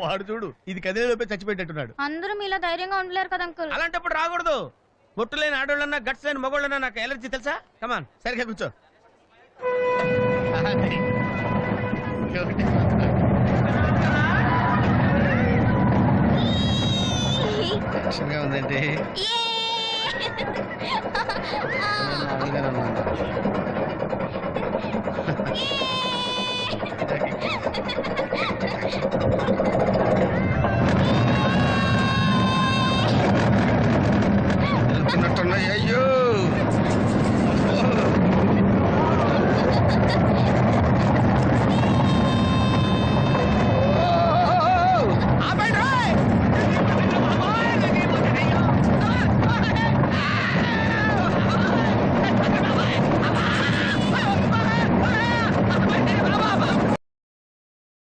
వాడు చూడు ఇది కదిలేలోపే చచ్చిపెట్టేట్టున్నాడు. అందరూ మీలా ధైర్యంగా ఉండలేరు కదా అంకుల్. అలాంటప్పుడు రాకూడదు. బొట్టు లేని ఆడోళ్ళన్నా గట్స్ లేని మగోళ్ళన్నా నాకు ఎలర్జీ తెలుసా. కమాన్ సరిగ్గా కూర్చో. టెన్షన్ గా ఉందండి.